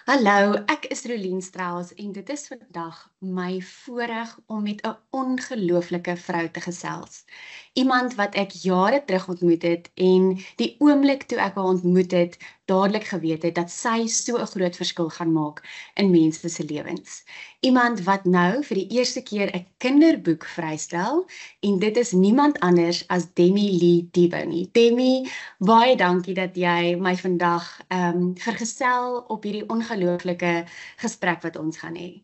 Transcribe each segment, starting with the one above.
Hallo, ek is Rolien Strauss en dit is vandag my voorreg om met 'n ongelooflike vrou te gesels. Iemand wat ek jare terug ontmoet het en die oomblik toe ek haar ontmoet het, dadelik geweet het dat sy so 'n groot verskil gaan maak in mense se lewens. Iemand wat nou vir die eerste keer 'n kinderboek vrystel en dit is niemand anders as Demi Lee Dibony. Demi, baie dankie dat jy my vandag vergesel op hierdie ongelooflike gesprek wat ons gaan hê.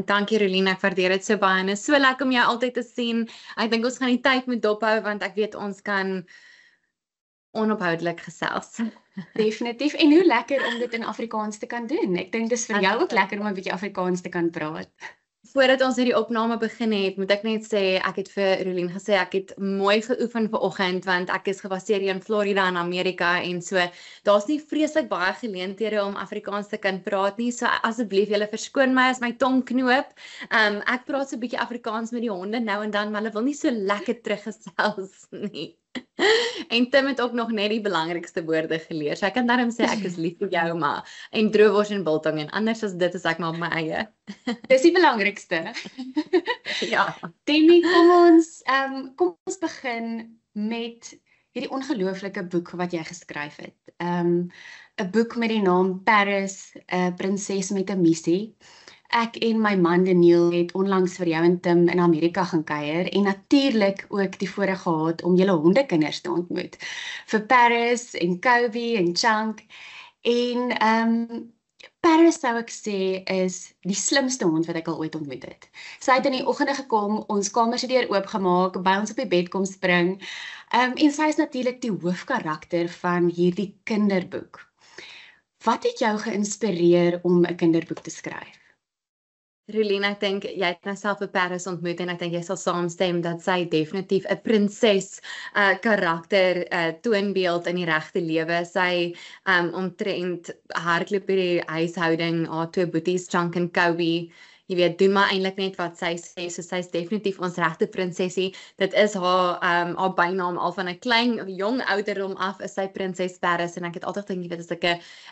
Dankie Rolien, ek waardeer dit so baie en is so lekker om jou altyd te sien. Ek dink ons gaan die tyd moet dophou want ek weet ons kan onophoudelik gesels. Definitief. En hoe lekker om dit in Afrikaans te kan doen. Ek dink dis vir jou ook lekker om 'n bietjie Afrikaans te kan praat. Voordat ons hierdie opname begin het, moet ek net sê, ek het vir Rolien gesê, ek het mooi geoefen vanoggend, want ek is gebaseer hier in Florida in Amerika, en so, daar's nie vreeslik baie geleenthede om Afrikaans te kan praat nie, so asseblief julle verskoon my as my tong knoop. Ek praat so 'n bietjie Afrikaans met die honde nou en dan, maar hulle wil nie so lekker teruggesels nie. En Tim het ook nog net die belangrikste woorde geleer, so ek kan daarom sê ek is lief vir jou, maar en droewors en biltong, en anders as dit is ek maar op my eie. Dis die belangrikste. Ja. Demi, kom ons begin met hierdie ongelooflike boek wat jy geskryf het. 'n boek met die naam Paris, 'n prinses met 'n missie. Ek en my man Daniel het onlangs vir jou en Tim in Amerika gaan kuier en natuurlik ook die voorreg gehad om julle hondekinders te ontmoet. Vir Paris en Kobe en Chunk. En Paris sou ek sê is die slimste hond wat ek al ooit ontmoet het. Sy het in die oggende gekom, ons kamer se deur oopgemaak, by ons op die bed kom spring. En sy is natuurlik die hoofkarakter van hierdie kinderboek. Wat het jou geïnspireer om 'n kinderboek te skryf? Rolien, ek dink jy het nou self 'n Paris ontmoet en ek dink jy sal saamstem dat sy definitief 'n prinses karakter toonbeeld in die regte lewe. Sy omtrent hardloop by die huishouding, haar twee boeties, Chunk en Kobe. Jy weet, doen maar eintlik net wat sy sê, so sy is definitief ons regte prinsesie. Dit is haar bynaam al van 'n jong ouderdom af is sy Prinses Paris, en ek het altyd gedink, as ek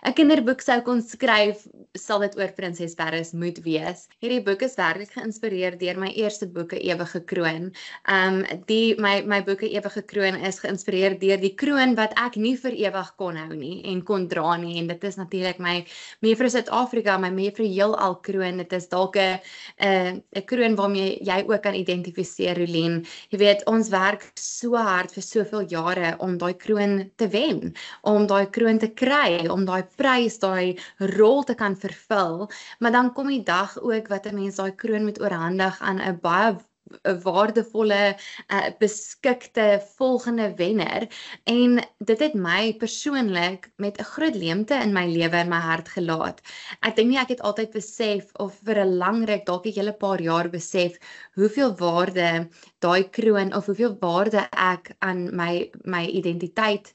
'n kinderboek sou kon skryf, sal dit oor Prinses Paris moet wees. Hierdie boek is werklik geïnspireer deur my eerste boeke Ewige Kroon. My boeke Ewige Kroon is geïnspireer deur die kroon wat ek nie vir ewig kon hou nie en kon dra nie, en dit is natuurlik my mevrou Suid-Afrika, my mevrou Heelal kroon. Dit is dalk 'n kroon waarmee jy ook kan identifiseer, Rolien. Jy weet, ons werk so hard vir soveel jare om daai kroon te wen, om daai kroon te kry, om daai prys, daai rol te kan vervul, maar dan kom die dag ook wat 'n mens daai kroon moet oorhandig aan 'n baie 'n waardevolle, beskikte volgende wenner, en dit het my persoonlik met 'n groot leemte in my lewe en my hart gelaat. Ek dink nie ek het altyd besef, of vir 'n lang ruk, dalk 'n hele paar jaar besef, hoeveel waarde daai kroon, of hoeveel waarde ek aan my identiteit,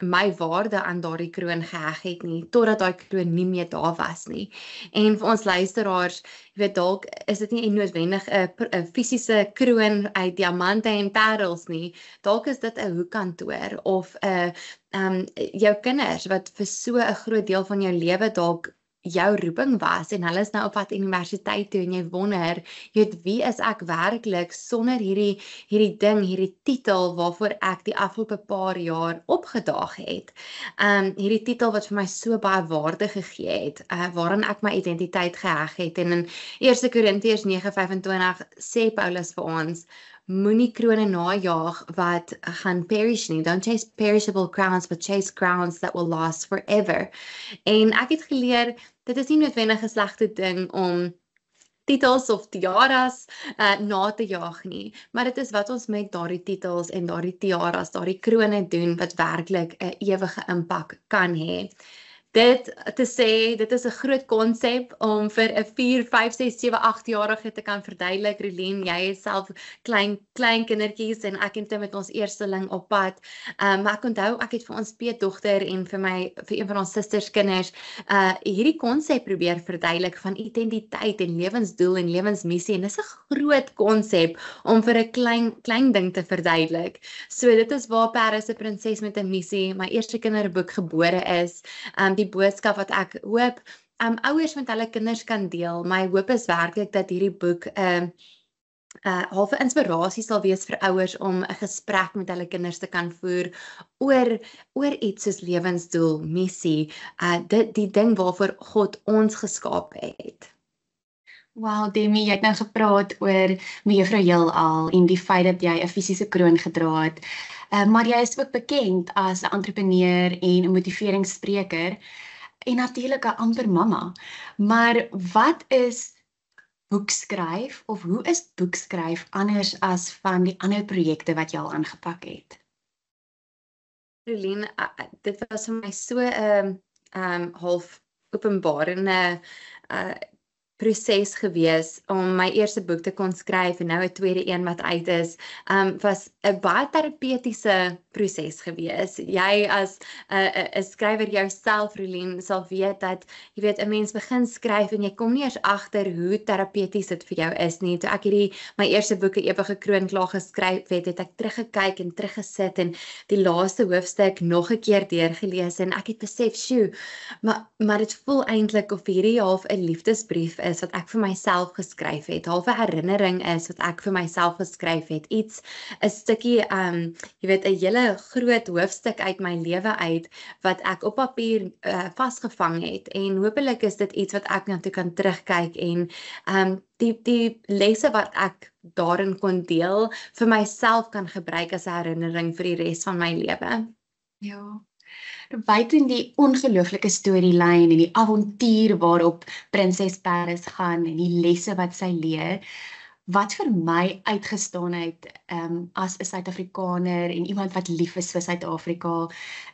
my waarde aan daardie kroon geheg het nie, totdat daai kroon nie meer daar was nie. En vir ons luisteraars, jy weet, dalk is dit nie noodwendig 'n fisiese kroon uit diamante en parels nie, dalk is dit 'n hoekkantoor, of jou kinders wat vir so 'n groot deel van jou lewe dalk jou roeping was, en hulle is nou op pad universiteit toe, en jy wonder, jy weet, wie is ek werklik sonder hierdie ding, hierdie titel waarvoor ek die afgelope paar jaar opgedaag het. Hierdie titel wat vir my so baie waarde gegee het, waarin ek my identiteit geheg het, en in 1 Korintiërs 9:25 sê Paulus vir ons, moenie krone najaag wat gaan perish nie. Don't chase perishable crowns, but chase crowns that will last forever. En ek het geleer, dit is nie noodwendig 'n slegte ding om titels of tiaras na te jaag nie, maar dit is wat ons met daardie titels en daardie tiaras, daardie krone doen, wat werklik 'n ewige impak kan hê. Dit te sê, dit is 'n groot konsep om vir 'n 4, 5, 6, 7, 8-jarige te kan verduidelik. Rolien, jy is self klein kindertjies, en ek en Tim met ons eersteling op pad. Maar ek onthou, ek het vir ons peetdogter en vir een van ons susters kinders hierdie konsep probeer verduidelik van identiteit en lewensdoel en lewensmissie, en dis 'n groot konsep om vir 'n klein ding te verduidelik. So dit is waar Paris, 'n prinses met 'n missie, my eerste kinderboek gebore is. die boodskap wat ek hoop ouers met hulle kinders kan deel. My hoop is werklik dat hierdie boek halve inspirasie sal wees vir ouers om 'n gesprek met hulle kinders te kan voer oor iets soos lewensdoel, missie, die ding waarvoor God ons geskaap het. Wow, Demi, jy het nou gepraat oor Mevrou Heelal en die feit dat jy 'n fisiese kroon gedra het. Maar jy is ook bekend as 'n entrepreneur en 'n motiveringsspreker en natuurlik 'n amper mamma. Maar wat is boekskryf of hoe is boekskryf anders as van die ander projekte wat jy al aangepak het? Rolien, dit was vir my so 'n half openbarende proses gewees om my eerste boek te kon skryf en nou 'n tweede een wat uit is, was 'n baie terapeutiese proses gewees. Jy as 'n skrywer jouself, Rolien, sal weet dat jy weet 'n mens begin skryf en jy kom nie eers agter hoe terapeuties dit vir jou is nie. Toe ek my eerste boek 'n ewige kroon klaar geskryf het ek teruggekyk en teruggesit en die laaste hoofstuk nog 'n keer deurgelees en ek het besef, "Sjoe, maar dit voel eintlik of hierdie half 'n liefdesbrief is wat ek vir myself geskryf het, half 'n herinnering is wat ek vir myself geskryf het, 'n stukkie, jy weet, 'n hele groot hoofstuk uit my lewe uit, wat ek op papier vasgevang het, en hopelik is dit iets wat ek na toe kan terugkyk, en die lesse wat ek daarin kon deel, vir myself kan gebruik as 'n herinnering vir die res van my lewe. Ja. Buiten die ongelooflike storielyn en die avontuur waarop Prinses Paris gaan en die lesse wat sy leer, wat vir my uitgestaan het as 'n Suid-Afrikaner en iemand wat lief is vir Suid-Afrika,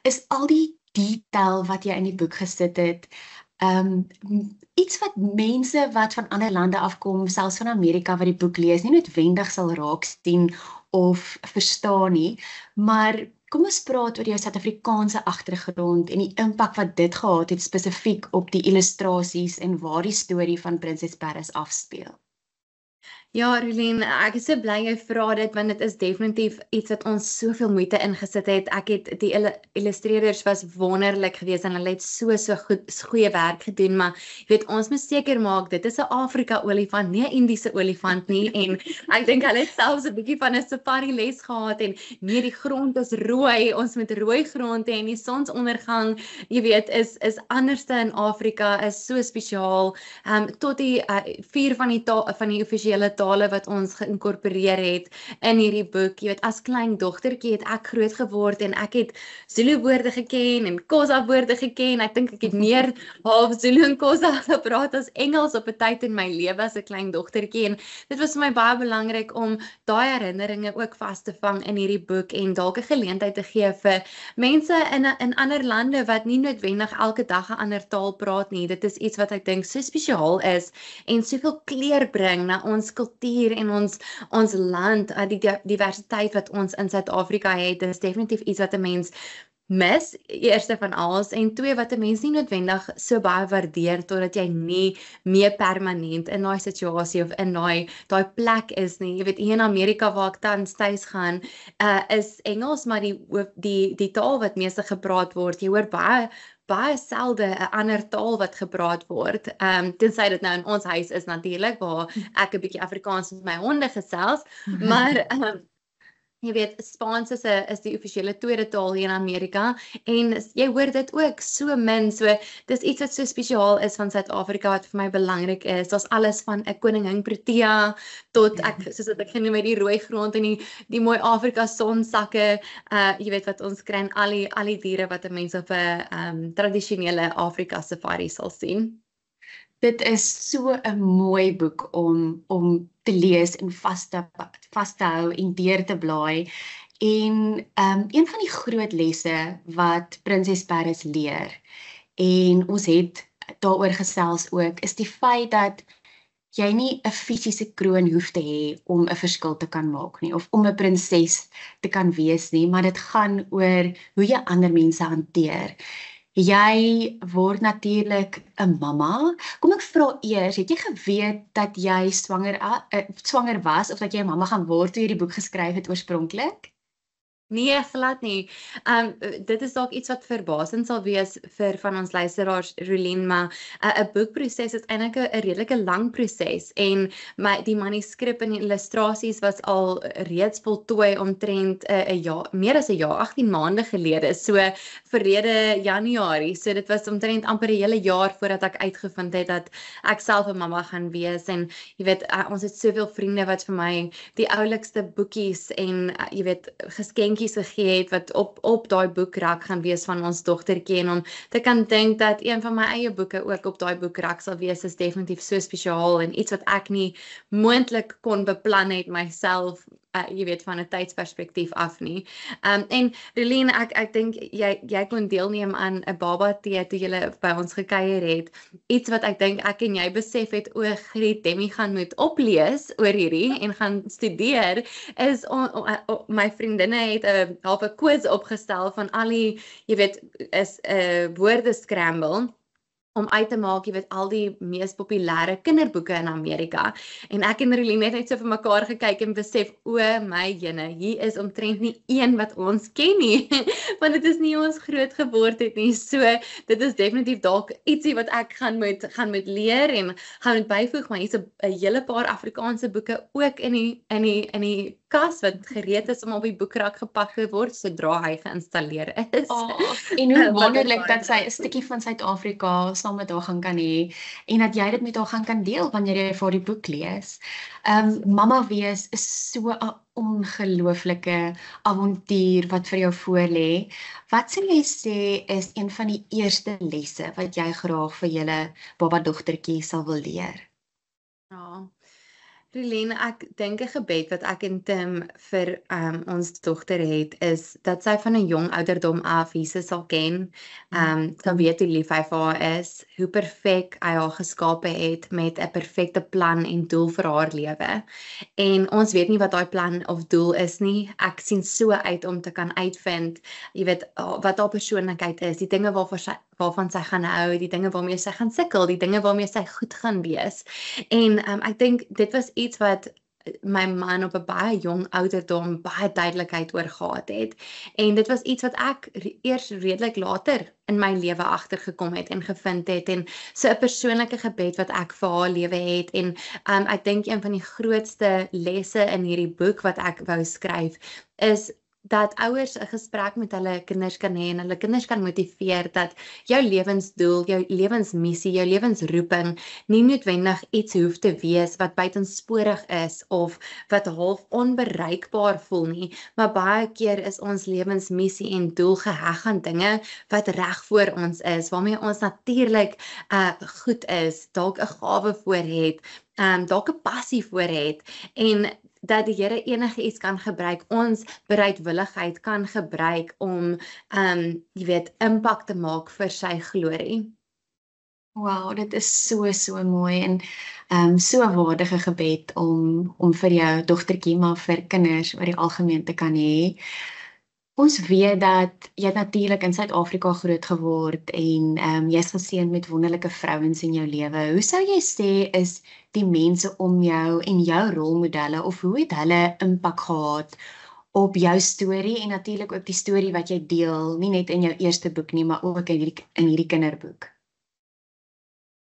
is al die detail wat jy in die boek gesit het. Iets wat mense wat van ander lande afkom, selfs van Amerika wat die boek lees, nie noodwendig sal raak sien of verstaan nie, maar kom ons praat oor jou Suid-Afrikaanse agtergrond en die impak wat dit gehad het spesifiek op die illustrasies en waar die storie van Prinses Paris afspeel. Ja, Rolien, ek is so bly jy vra dit, want dit is definitief iets wat ons soveel moeite ingesit het. Ek het die illustreerders was wonderlik geweest en hulle het so goeie werk gedoen, maar jy weet, ons moet seker maak dit is 'n Afrika olifant, nie 'n Indiese olifant nie, en ek dink hulle het selfs 'n bietjie van 'n safari les gehad, en nee, die grond is rooi, ons moet rooi grond hê, en die sonsondergang, jy weet, is anderste in Afrika, is so spesiaal, tot die 4 van die offisiële tale wat ons geïnkorporeer het in hierdie boek. Jy weet, as klein dogtertjie het ek groot geword en ek het Zulu woorde geken en Xhosa woorde geken. Ek dink ek het meer half Zulu en Xhosa gepraat as Engels op 'n tyd in my lewe as 'n klein dogtertjie, en dit was vir my baie belangrik om daai herinneringe ook vas te vang in hierdie boek en dalk 'n geleentheid te gee vir mense in ander lande wat nie noodwendig elke dag 'n ander taal praat nie. Dit is iets wat ek dink so spesiaal is en soveel kleur bring na ons kultuur en ons land, die diversiteit wat ons in Suid-Afrika het, is definitief iets wat 'n mens mis, eerste van alles, en twee, wat 'n mens nie noodwendig so baie waardeer totdat jy nie meer permanent in daai situasie of in daai plek is nie. Jy weet, hier in Amerika waar ek tans tuis gaan, is Engels maar die taal wat meeste gepraat word. Jy hoor baie selde 'n ander taal wat gepraat word. Tensy dit nou in ons huis is natuurlik, waar ek 'n bietjie Afrikaans met my honde gesels, maar jy weet, Spaans is die offisiële tweede taal hier in Amerika, en jy hoor dit ook so min, so dis iets wat so spesiaal is van Suid-Afrika wat vir my belangrik is. Daar's alles van 'n koningin Protea tot soos wat ek genoem het, die rooi grond en die mooi Afrika sonsakke, jy weet wat ons kry in al die diere wat 'n mens op 'n tradisionele Afrika safari sal sien. Dit is so 'n mooi boek om te lees en vas te hou en deur te blaai. En een van die groot lesse wat Prinses Paris leer, en ons het daaroor gesels ook, is die feit dat jy nie 'n fisiese kroon hoef te hê om 'n verskil te kan maak nie, of om 'n prinses te kan wees nie, maar dit gaan oor hoe jy ander mense hanteer. Jy word natuurlik 'n mamma. Kom ek vra eers, het jy geweet dat jy swanger was of dat jy 'n mamma gaan word toe jy die boek geskryf het oorspronklik? Nee, glad nie. Dit is dalk iets wat verbasend sal wees vir van ons luisteraars, Rolien, maar 'n boekproses is eintlik 'n redelike lang proses en die manuskrip en die illustrasies was al reeds voltooi omtrent 'n jaar, meer as 'n jaar, 18 maande gelede, so verlede Januarie. So dit was omtrent amper 'n hele jaar voordat ek uitgevind het dat ek self 'n mamma gaan wees en jy weet, ons het soveel vriende wat vir my die oulikste boekies en jy weet geskenkies gegee het wat op daai boekrak gaan wees van ons dogtertjie en om te kan dink dat een van my eie boeke ook op daai boekrak sal wees is definitief so spesiaal en iets wat ek nie moontlik kon beplan het myself jy weet van 'n tydsperspektief af nie. En Rolien, ek dink jy kon deelneem aan 'n baba tee toe jy by ons gekuier het. Iets wat ek dink ek en jy besef het o, Griet, Demi gaan moet oplees oor hierdie en gaan studeer is my vriendinne het 'n half 'n quiz opgestel van al die jy weet is 'n woorde scramble om uit te maak, jy weet, al die mees populêre kinderboeke in Amerika. En ek en Rolien het net so vir mekaar gekyk en besef, o my jene, hier is omtrent nie een wat ons ken nie, want dit is nie ons groot geword het nie. So, dit is definitief dalk ietsie wat ek gaan moet leer en gaan moet byvoeg, maar hier's 'n hele paar Afrikaanse boeke ook in die kas wat gereed is om op die boekrak gepak te word sodra hy geïnstalleer is. En hoe wonderlik dat sy 'n stukkie van Suid-Afrika saam met haar gaan kan hê en dat jy dit met haar gaan kan deel wanneer jy vir die boek lees. Mamma wees is so 'n ongelooflike avontuur wat vir jou voorlê. Wat sou jy sê is een van die eerste lesse wat jy graag vir julle baba dogtertjie sal wil leer? Ja. Rolien, ek dink 'n gebed wat ek en Tim vir ons dogter het is dat sy van 'n jong ouderdom af Jesus sal ken. Sal weet hoe lief hy vir haar is, hoe perfek hy haar geskape het met 'n perfekte plan en doel vir haar lewe. En ons weet nie wat daai plan of doel is nie. Ek sien so uit om te kan uitvind, jy weet, wat haar persoonlikheid is, die dinge waarvan sy gaan hou, die dinge waarmee sy gaan sukkel, die dinge waarmee sy goed gaan wees. En ek dink dit was iets wat my man op 'n baie jong ouderdom baie duidelikheid oor gehad het. En dit was iets wat ek eers redelik later in my lewe agtergekom het en gevind het en so 'n persoonlike gebed wat ek vir haar lewe het en ek dink een van die grootste lesse in hierdie boek wat ek wou skryf is dat ouers 'n gesprek met hulle kinders kan hê en hulle kinders kan motiveer dat jou lewensdoel, jou lewensmissie, jou lewensroeping nie noodwendig iets hoef te wees wat buitensporig is of wat half onbereikbaar voel nie, maar baie keer is ons lewensmissie en doel geheg aan dinge wat reg voor ons is, waarmee ons natuurlik goed is, dalk 'n gawe voor het, dalk 'n passie voor het en dat die Here enige iets kan gebruik, ons bereidwilligheid kan gebruik om jy weet, impak te maak vir sy glorie. Wow, dit is so mooi en so 'n waardige gebed om vir jou dogtertjie, maar vir kinders oor die algemeen te kan hê. Ons weet dat jy natuurlik in Suid-Afrika groot geword en jy's geseën met wonderlike vrouens in jou lewe. Hoe sou jy sê is die mense om jou en jou rolmodelle of hoe het hulle impak gehad op jou storie en natuurlik ook die storie wat jy deel, nie net in jou eerste boek nie, maar ook in hierdie kinderboek?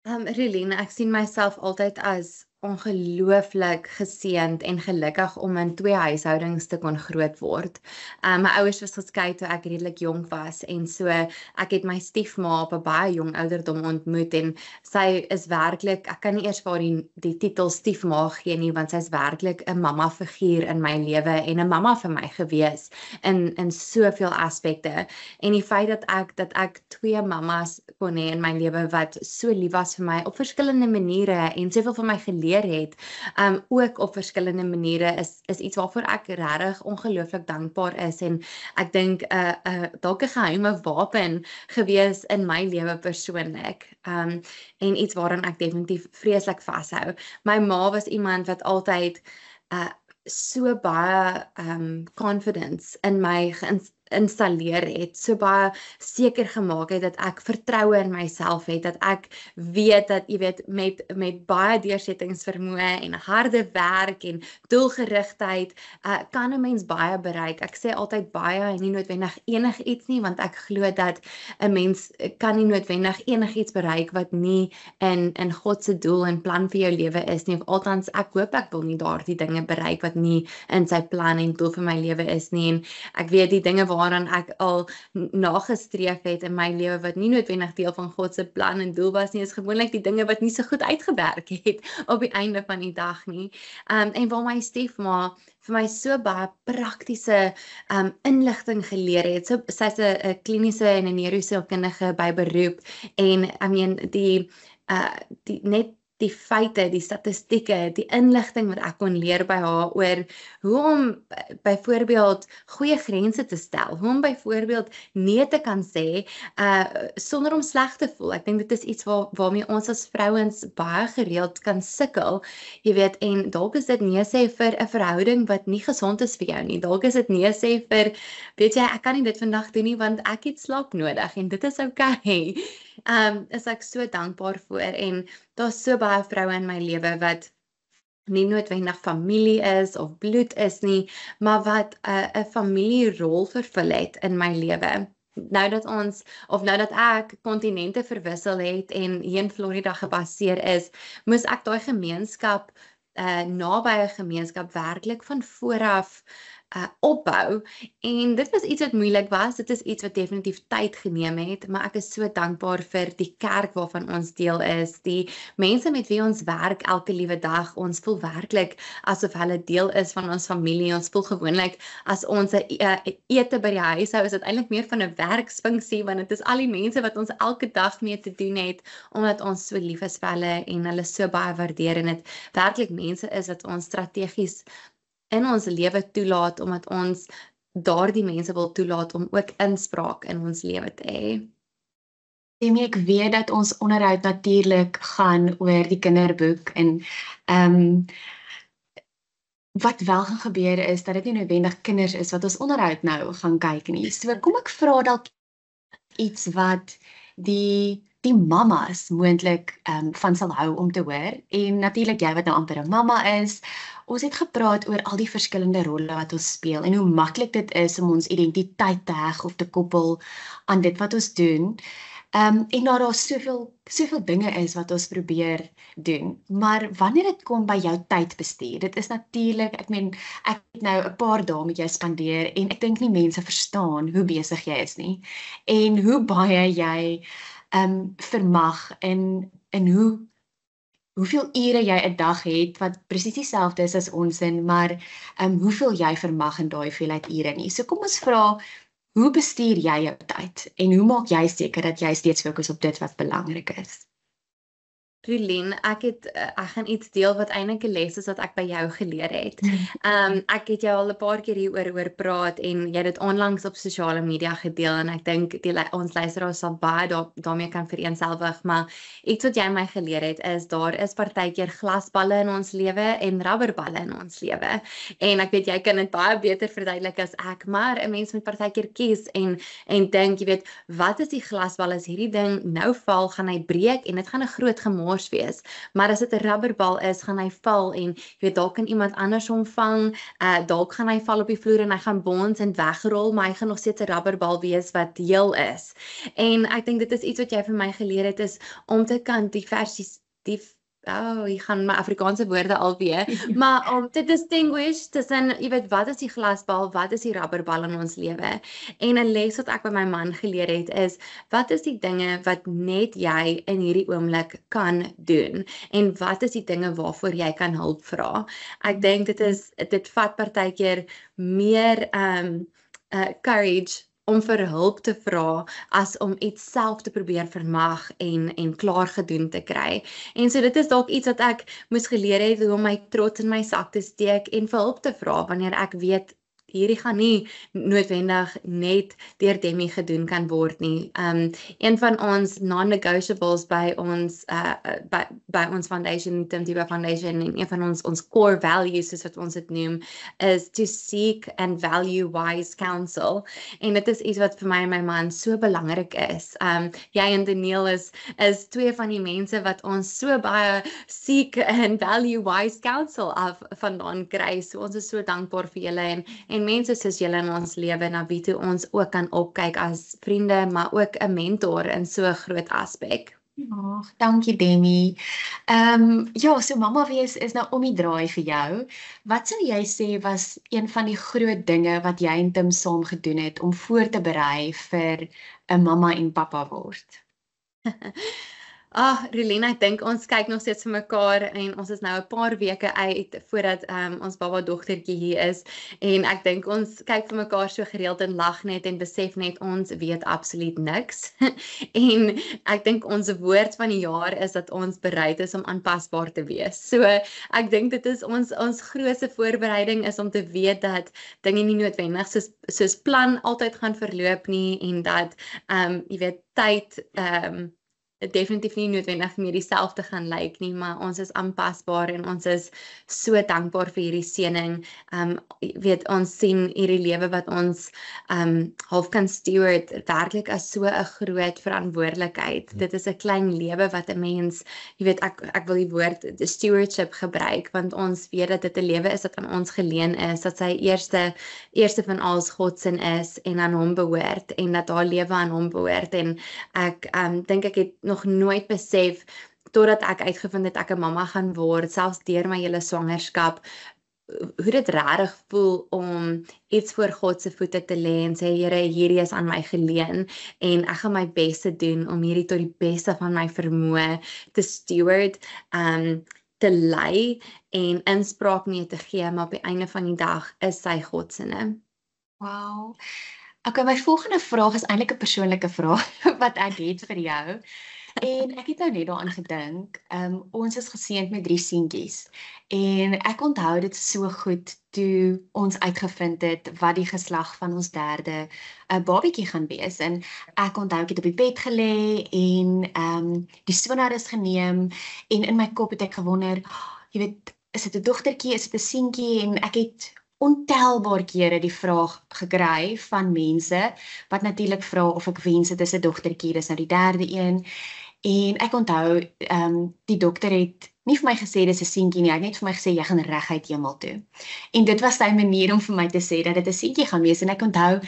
Rolien, ek sien myself altyd as ongelooflik geseënd en gelukkig om in 2 huishoudings te kon groot word. My ouers was geskei toe ek redelik jonk was en so ek het my stiefma op 'n baie jong ouderdom ontmoet en sy is werklik, ek kan nie eers vir haar die titel stiefma gee nie want sy is werklik 'n mamma figuur in my lewe en 'n mamma vir my gewees in soveel aspekte. En die feit dat ek 2 mammas kon hê in my lewe wat so lief was vir my op verskillende maniere en soveel vir my geleer het, ook op verskillende maniere is iets waarvoor ek regtig ongelooflik dankbaar is en ek dink dalk 'n geheime wapen gewees in my lewe persoonlik, en iets waaraan ek definitief vreeslik vashou. My ma was iemand wat altyd so baie confidence in my installeer het, so baie seker gemaak het dat ek vertroue in myself het, dat ek weet dat jy weet met baie deursettingsvermoë en harde werk en doelgerigtheid kan 'n mens baie bereik. Ek sê altyd baie en nie noodwendig enigiets nie, want ek glo dat 'n mens kan nie noodwendig enigiets bereik wat nie in God se doel en plan vir jou lewe is nie. Of althans ek hoop ek wil nie daardie dinge bereik wat nie in sy plan en doel vir my lewe is nie. En ek weet die dinge waaraan ek al nagestreef het in my lewe wat nie noodwendig deel van God se plan en doel was nie, is gewoonlik die dinge wat nie so goed uitgewerk het op die einde van die dag nie. En waar my stiefma vir my so baie praktiese inligting geleer het. So sy's 'n kliniese en 'n neurosielkundige by beroep en I mean die net die feite, die statistieke, die inligting wat ek kon leer by haar oor hoe om byvoorbeeld goeie grense te stel, hoe om byvoorbeeld nee te kan sê sonder om sleg te voel. Ek dink dit is iets waarmee ons as vrouens baie gereeld kan sukkel, jy weet, en dalk is dit nee sê vir 'n verhouding wat nie gesond is vir jou nie. Dalk is dit nee sê vir, weet jy, ek kan nie dit vandag doen nie want ek het slaap nodig en dit is okay. Is ek so dankbaar voor en daar's so baie vroue in my lewe wat nie noodwendig familie is of bloed is nie, maar wat 'n familierol vervul het in my lewe. Nou dat ek kontinente verwissel het en hier in Florida gebaseer is, moes ek daai gemeenskap naby 'n gemeenskap werklik van vooraf opbou en dit was iets wat moeilik was, dit is iets wat definitief tyd geneem het, maar ek is so dankbaar vir die kerk waarvan ons deel is, die mense met wie ons werk elke liewe dag, ons voel werklik asof hulle deel is van ons familie, ons voel gewoonlik as ons ete by die huis hou, is dit eintlik meer van 'n werksfunksie, want dit is al die mense wat ons elke dag mee te doen het, omdat ons so lief is vir hulle en hulle so baie waardeer en dit werklik mense is wat ons strategies in ons lewe toelaat, omdat ons daardie mense wil toelaat om ook inspraak in ons lewe te hê. Ek weet dat ons onderhoud natuurlik gaan oor die kinderboek en wat wel gaan gebeur is dat dit nie noodwendig kinders is wat ons onderhoud nou gaan kyk nie. So kom ek vra dalk iets wat die mammas moontlik van sal hou om te hoor. En natuurlik jy wat nou amper 'n mamma is, ons het gepraat oor al die verskillende rolle wat ons speel en hoe maklik dit is om ons identiteit te heg of te koppel aan dit wat ons doen. En daar soveel dinge is wat ons probeer doen, maar wanneer dit kom by jou tydbestuur, dit is natuurlik, ek het nou 'n paar dae met jou spandeer en ek dink nie mense verstaan hoe besig jy is nie en hoe baie jy vermag en hoeveel ure jy 'n dag het wat presies dieselfde is as ons maar hoeveel jy vermag in daai hoeveelheid ure nie. So kom ons vra, hoe bestuur jy jou tyd en hoe maak jy seker dat jy steeds fokus op dit wat belangrik is? Rulien, ek gaan iets deel wat eintlik 'n les is wat ek by jou geleer het. Ek het jou al 'n paar keer hieroor praat en jy het dit onlangs op sosiale media gedeel en ek dink ons luisteraars sal baie daarmee kan vereenselwig, maar iets wat jy my geleer het is daar is partykeer glasballe in ons lewe en rubberballe in ons lewe. En ek weet jy kan dit baie beter verduidelik as ek, maar 'n mens moet partykeer kies en dink, jy weet, wat is die glasbal as hierdie ding nou val, gaan hy breek en dit gaan 'n groot gemors wees. Maar as dit 'n rubberbal is, gaan hy val en jy weet dalk kan iemand anders hom vang, dalk gaan hy val op die vloer en hy gaan bons en wegrol, maar hy gaan nog steeds 'n rubberbal wees wat heel is. En ek dink dit is iets wat jy vir my geleer het is om te kan hier gaan my Afrikaanse woorde alweer, maar om te distinguish tussen, jy weet, wat is die glasbal, wat is die rubberbal in ons lewe? En 'n les wat ek by my man geleer het is, wat is die dinge wat net jy in hierdie oomblik kan doen? En wat is die dinge waarvoor jy kan hulp vra? Ek dink dit vat partykeer meer courage om vir hulp te vra as om iets self te probeer vermag en klaar gedoen te kry. En so dit is dalk iets wat ek moes geleer het hoe om my trots in my sak te steek en vir hulp te vra wanneer ek weet hierdie gaan nie noodwendig net deur Demi gedoen kan word nie. Een van ons non-negotiables by ons by ons foundation, Tim Tebow Foundation, en een van ons core values, soos wat ons dit noem, is to seek and value wise counsel. En dit is iets wat vir my en my man so belangrik is. Jy en Daniel is twee van die mense wat ons so baie seek and value wise counsel vandaan kry. So ons is so dankbaar vir julle en mense soos julle in ons lewe, na wie toe ons ook kan opkyk as vriende, maar ook 'n mentor in so 'n groot aspek. Ag, dankie Demi. Ja, so mamma wees is nou om die draai vir jou. Wat sou jy sê was een van die groot dinge wat jy en Tim saam gedoen het om voor te berei vir 'n mamma en pappa word? Relina, ek dink ons kyk nog steeds vir mekaar en ons is nou 'n paar weke uit voordat ons baba dogtertjie hier is en ek dink ons kyk vir mekaar so gereeld en lag net en besef net ons weet absoluut niks. En ek dink ons woord van die jaar is dat ons bereid is om aanpasbaar te wees. So ek dink dit is ons grootste voorbereiding is om te weet dat dinge nie noodwendig soos plan altyd gaan verloop nie en dat jy weet tyd definitief nie noodwendig meer dieselfde gaan lyk nie, maar ons is aanpasbaar en ons is so dankbaar vir hierdie seëning. Weet ons sien hierdie lewe wat ons half kan steward werklik as so 'n groot verantwoordelikheid. Dit is 'n klein lewe wat 'n mens, jy weet ek wil die woord stewardship gebruik want ons weet dat dit 'n lewe is wat aan ons geleen is, dat sy eerste van alles God se is en aan hom behoort en dat haar lewe aan hom behoort en ek dink ek het nog nooit besef totdat ek uitgevind het ek 'n mamma gaan word, selfs deur my hele swangerskap, hoe dit regtig voel om iets voor God se voete te lê en sê Here, hierdie is aan my geleen en ek gaan my bes te doen om hierdie tot die beste van my vermoë te steward, te lei en inspraak mee te gee, maar op die einde van die dag is sy God se. Wow. Okay, my volgende vraag is eintlik 'n persoonlike vraag wat ek het vir jou. En ek het nou net daaraan gedink, ons is geseënd met 3 seentjies. En ek onthou dit so goed toe ons uitgevind het wat die geslag van ons derde babietjie gaan wees. En ek onthou ek het op die bed gelê en die sonar is geneem en in my kop het ek gewonder, jy weet, is dit 'n dogtertjie, is dit 'n seentjie? En ek het ontelbaar kere die vraag gekry van mense wat natuurlik vra of ek wens dit is 'n dogtertjie, dis nou die derde een. En ek onthou, die dokter het nie vir my gesê dis 'n seentjie nie, hy het net vir my gesê jy gaan reguit hemel toe. En dit was sy manier om vir my te sê dat dit 'n seentjie gaan wees en ek onthou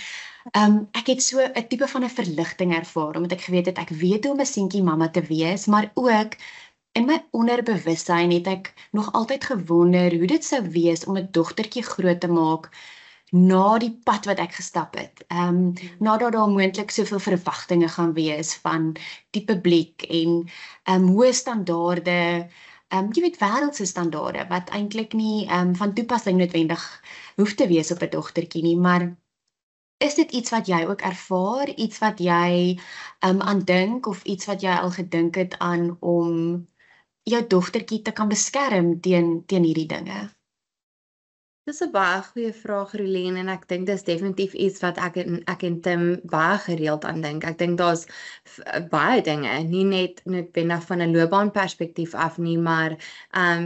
ek het so 'n tipe van 'n verligting ervaar omdat ek geweet het ek weet hoe om 'n seentjie mamma te wees, maar ook in my onderbewussyn het ek nog altyd gewonder hoe dit sou wees om 'n dogtertjie groot te maak na die pad wat ek gestap het. Nadat daar moontlik soveel verwagtinge gaan wees van die publiek en hoë standaarde, jy weet wêreldse standaarde wat eintlik nie van toepassing noodwendig hoef te wees op 'n dogtertjie nie, maar is dit iets wat jy ook ervaar, iets wat jy aan dink of iets wat jy al gedink het aan om jou dogtertjie te kan beskerm teen hierdie dinge? Dis 'n baie goeie vraag, Rolien, en ek dink dis definitief iets wat ek en Tim baie gereeld aan dink. Ek dink daar's baie dinge, nie net noodwendig van 'n loopbaanperspektief af nie, maar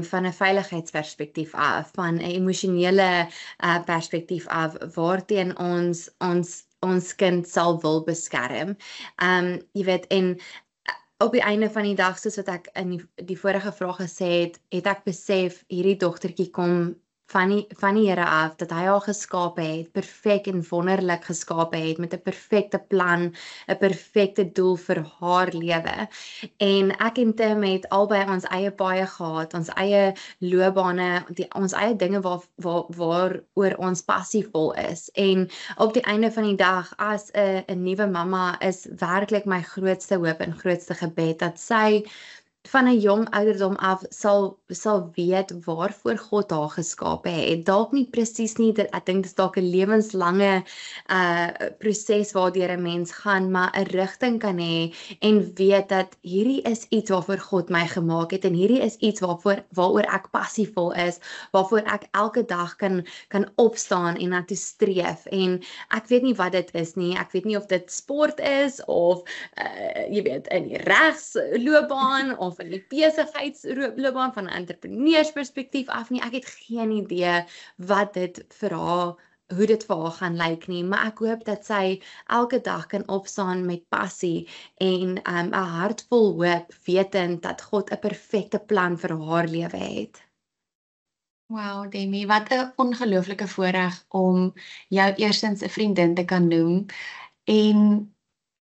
van 'n veiligheidsperspektief af, van 'n emosionele perspektief af, waarteen ons kind sal wil beskerm. Jy weet, en op die einde van die dag, soos wat ek in die vorige vraag gesê het ek besef hierdie dogtertjie kom van die Here af, dat hy haar geskape het, perfek en wonderlik geskape het, met 'n perfekte plan, 'n perfekte doel vir haar lewe. En ek en Tim het albei ons eie paaie gehad, ons eie loopbane, ons eie dinge waaroor ons passievol is. En op die einde van die dag, as 'n nuwe mamma, is werklik my grootste hoop en grootste gebed dat sy van 'n jong ouderdom af sal weet waarvoor God haar geskape het. Dalk nie presies nie, ek dink dit is dalk 'n lewenslange proses waardeur 'n mens gaan, maar 'n rigting kan hê en weet dat hierdie is iets waarvoor God my gemaak het en hierdie is iets waaroor ek passievol is, waarvoor ek elke dag kan opstaan en na toe streef. En ek weet nie wat dit is nie. Ek weet nie of dit sport is of jy weet in die regsloopbaan of in die besigheidsloopbaan van 'n entrepreneursperspektief af nie. Ek het geen idee wat dit vir haar hoe dit vir haar gaan lyk nie, maar ek hoop dat sy elke dag kan opstaan met passie en 'n hart vol hoop, wetend dat God 'n perfekte plan vir haar lewe het. Wow, Demi, wat 'n ongelooflike voorreg om jou eerstens 'n vriendin te kan noem. En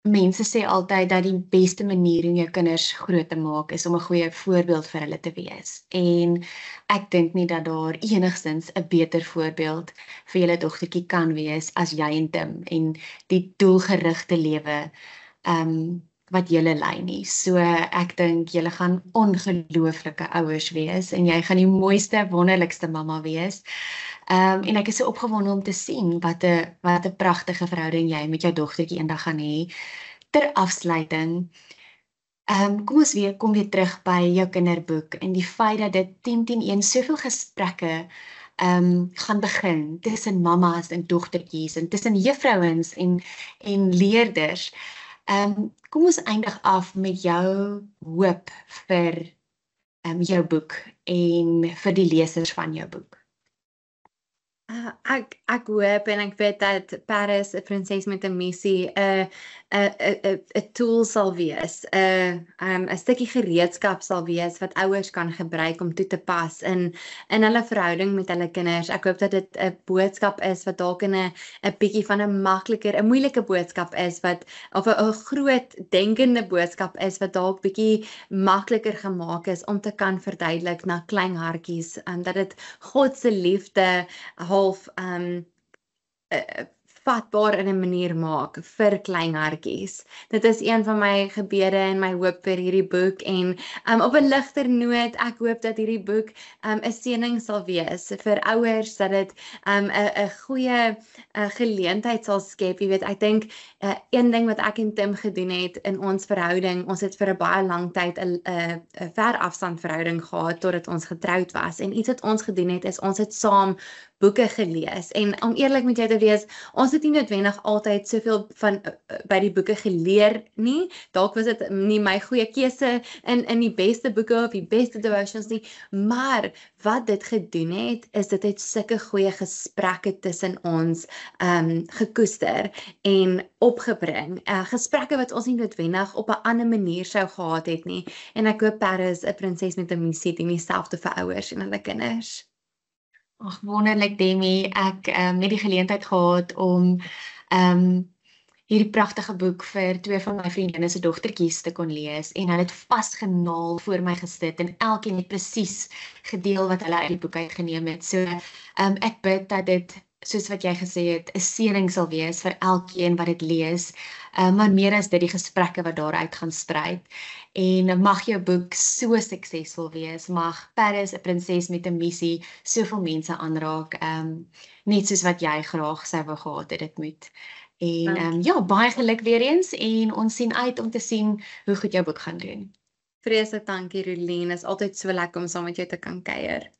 mense sê altyd dat die beste manier om jou kinders groot te maak is om 'n goeie voorbeeld vir hulle te wees. En ek dink nie dat daar enigstens 'n beter voorbeeld vir julle dogtertjie kan wees as jy en Tim en die doelgerigte lewe wat julle lei nie. So ek dink julle gaan ongelooflike ouers wees en jy gaan die mooiste, wonderlikste mamma wees. En ek is so opgewonde om te sien wat 'n pragtige verhouding jy met jou dogtertjie eendag gaan hê. Ter afsluiting, kom weer terug by jou kinderboek en die feit dat dit 10-10-1 soveel gesprekke gaan begin tussen mammas en dogtertjies en tussen juffrouens en leerders. Kom ons eindig af met jou hoop vir jou boek en vir die lesers van jou boek. Ek hoop en ek weet dat Paris, 'n prinses met 'n missie, 'n tool sal wees, 'n stukkie gereedskap sal wees wat ouers kan gebruik om toe te pas in hulle verhouding met hulle kinders. Ek hoop dat dit 'n boodskap is wat dalk in 'n bietjie van 'n moeilike boodskap is of 'n groot denkende boodskap is wat dalk bietjie makliker gemaak is om te kan verduidelik na klein hartjies, dat dit God se liefde half vatbaar in 'n manier maak vir klein hartjies. Dit is een van my gebede en my hoop vir hierdie boek en op 'n ligter noot, ek hoop dat hierdie boek 'n seëning sal wees vir ouers, dat dit 'n goeie geleentheid sal skep. Jy weet, ek dink een ding wat ek en Tim gedoen het in ons verhouding, ons het vir 'n baie lang tyd 'n ver afstand verhouding gehad totdat ons getroud was en iets wat ons gedoen het is ons het saam boeke gelees en om eerlik met jou te wees, ons het nie noodwendig altyd soveel van by die boeke geleer nie. Dalk was dit nie my goeie keuse in die beste boeke of die beste devotions nie, maar wat dit gedoen het, is dit het sulke goeie gesprekke tussen ons gekoester en opgebring. Gesprekke wat ons nie noodwendig op 'n ander manier sou gehad het nie. En ek hoop Paris, 'n prinses met 'n missie, doen dieselfde vir ouers en hulle kinders. Ag, wonderlik Demi, ek het die geleentheid gehad om hierdie pragtige boek vir 2 van my vriendinne se dogtertjies te kon lees en hulle het vasgenaal voor my gesit en elkeen het presies gedeel wat hulle uit die boek uitgeneem het. So ek bid dat dit, soos wat jy gesê het, 'n seëning sal wees vir elkeen wat dit lees, maar meer as dit die gesprekke wat daaruit gaan spruit. En mag jou boek so suksesvol wees, mag Paris, 'n prinses met 'n missie, soveel mense aanraak, net soos wat jy graag sou wou gehad het dit moet. En ja, baie geluk weer eens en ons sien uit om te sien hoe goed jou boek gaan doen. Vreeslik dankie Rolien, is altyd so lekker om saam met jou te kan kuier.